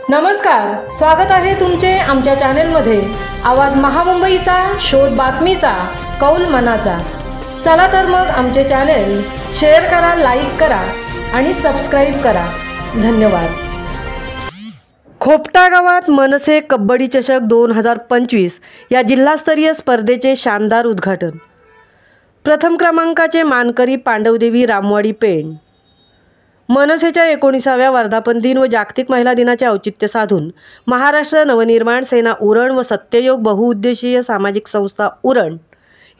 नमस्कार, स्वागत आहे तुमचे आमच्या चॅनलमध्ये। आवाज महामुंबईचा, शोध बातमीचा, कौल मनाचा। चला तर मग आमचे चॅनल शेअर करा, लाईक करा आणि सबस्क्राइब करा। धन्यवाद। खोपटा गावात मनसे कबड्डी चषक 2025 या जिल्हास्तरीय स्पर्धेचे शानदार उद्घाटन। प्रथम क्रमांकाचे मानकरी पांडवदेवी रामवाडी पेण। मनसेच्या 19व्या वर्धापन दिन व जागतिक महिला दिनाचे औचित्य साधून महाराष्ट्र नवनिर्माण सेना उरण व सत्ययोग बहुउद्देशीय सामाजिक संस्था उरण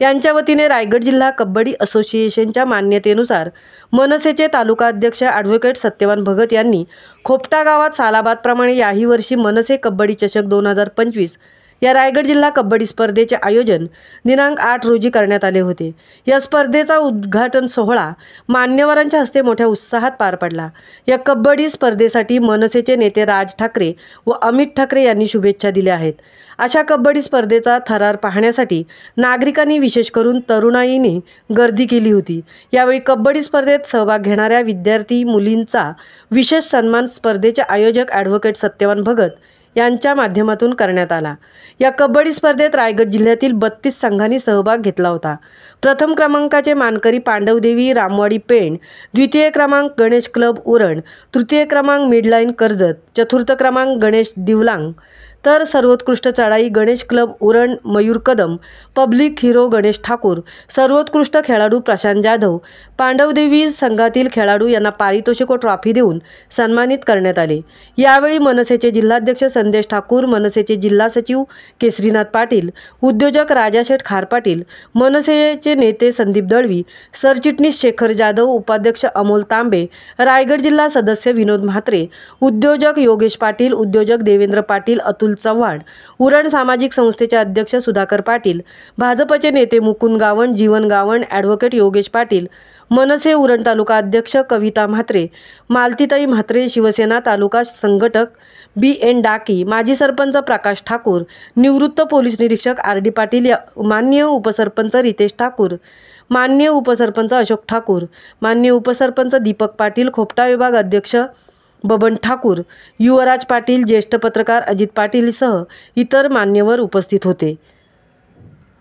यांच्या वतीने रायगड जिल्हा कबड्डी असोसिएशनच्या मान्यतेनुसार मनसेचे तालुका अध्यक्ष ॲडव्होकेट सत्यवान भगत यांनी खोपटा गावात सालाबादप्रमाणे याही वर्षी मनसे कबड्डी चषक 2025 या रायगड जिल्हा कबड्डी स्पर्धेचे आयोजन दिनांक 8 रोजी करण्यात आले होते। या स्पर्धेचा उद्घाटन सोहळा मान्यवरांच्या हस्ते मोठ्या उत्साहात पार पडला। या कबड्डी स्पर्धेसाठी मनसेचे नेते राज ठाकरे व अमित ठाकरे यांनी शुभेच्छा दिल्या आहेत। अशा कबड्डी स्पर्धेचा थरार पाहण्यासाठी नागरिकांनी विशेष करून तरुणाईने गर्दी केली होती। यावेळी कबड्डी स्पर्धेत सहभाग घेणाऱ्या विद्यार्थी मुलींचा विशेष सन्मान स्पर्धेचे आयोजक ॲडव्होकेट सत्यवान भगत यांच्या माध्यमातून करण्यात आला। या कबड्डी स्पर्धेत रायगड जिल्ह्यातील 32 संघांनी सहभाग घेतला होता। प्रथम क्रमांकाचे मानकरी पांडवदेवी रामवाडी पेण, द्वितीय क्रमांक गणेश क्लब उरण, तृतीय क्रमांक मिडलाईन कर्जत, चतुर्थ क्रमांक गणेश दिवलांग, तर सर्वोत्कृष्ट चढाई Ganesh club Uran Mayur Kadam, public hero Ganesh Thakur, सर्वोत्कृष्ट खेळाडू प्रशांत जाधव, पांडवदेवी संघातील खेळाडू यांना पारितोषिक व ट्रॉफी देऊन सन्मानित करण्यात आले। यावेळी मनसेचे जिल्हाध्यक्ष संदेश ठाकूर, मनसेचे जिल्हा सचिव केसरीनाथ पाटील, उद्योजक राजाशेठ खार पाटील, मनसेचे नेते संदीप दळवी, सरचिटणीस शेखर जाधव, उपाध्यक्ष अमोल तांबे, रायगड जिल्हा सदस्य विनोद म्हात्रे, उद्योजक योगेश पाटील, उद्योजक देवेंद्र पाटील, अतुल चव्हाण, उरण सामाजिक संस्थेचे अध्यक्ष सुधाकर पाटील, भाजपचे नेते मुकुंद गावण, जीवन गावण, ॲडव्होकेट योगेश पाटील, मनसे उरण तालुका अध्यक्ष कविता म्हात्रे, मालतीताई म्हात्रे, शिवसेना तालुका संघटक BN डाकी, माजी सरपंच प्रकाश ठाकूर, निवृत्त पोलीस निरीक्षक RD पाटील, माननीय उपसरपंच रितेश ठाकूर, माननीय उपसरपंच अशोक ठाकूर, माननीय उपसरपंच दीपक पाटील, खोपटा विभाग अध्यक्ष बबन ठाकूर, युवराज पाटील, ज्येष्ठ पत्रकार अजित पाटील सह इतर मान्यवर उपस्थित होते।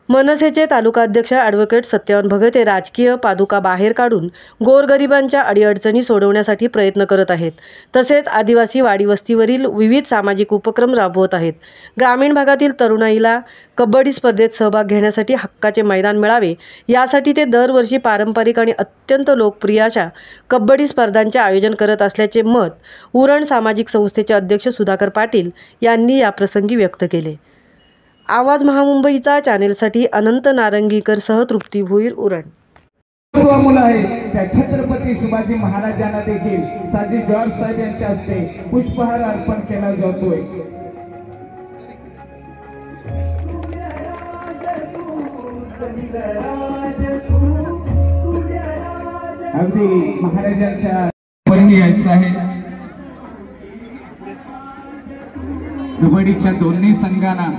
मनसेचे तालुका अध्यक्ष ॲडव्होकेट सत्यवान भगत हे राजकीय पादुका बाहेर काढून गोरगरिबांच्या अडीअडचणी सोडवण्यासाठी प्रयत्न करत आहेत। तसेच आदिवासी वाडी वस्तीवरील विविध सामाजिक उपक्रम राबवत आहेत। ग्रामीण भागातील तरुणाईला कबड्डी स्पर्धेत सहभाग घेण्यासाठी हक्काचे मैदान मिळावे यासाठी ते दरवर्षी पारंपरिक आणि अत्यंत लोकप्रिय अशा कबड्डी स्पर्धांचे आयोजन करत असल्याचे मत उरण सामाजिक संस्थेचे अध्यक्ष सुधाकर पाटील यांनी याप्रसंगी व्यक्त केले। आवाज महामुंबईचा चॅनेलसाठी अनंत नारंगीकर सह तृप्ती भोईर उरण। मुलं आहे त्या छत्रपती शिवाजी महाराजांना देखील साजी जॉर्ज साहेब यांच्या हस्ते पुष्पहार अर्पण केला जातोय। अगदी महाराजांच्या पर्णी यायचं आहे। कबड्डीच्या दोन्ही संघांना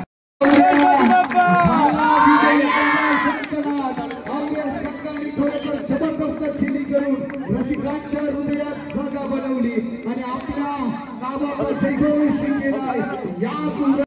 जबरदस्त खेळी करून रसिकांच्या हृदयात जागा बनवली आणि आपल्या नावाचा जयघोष केला।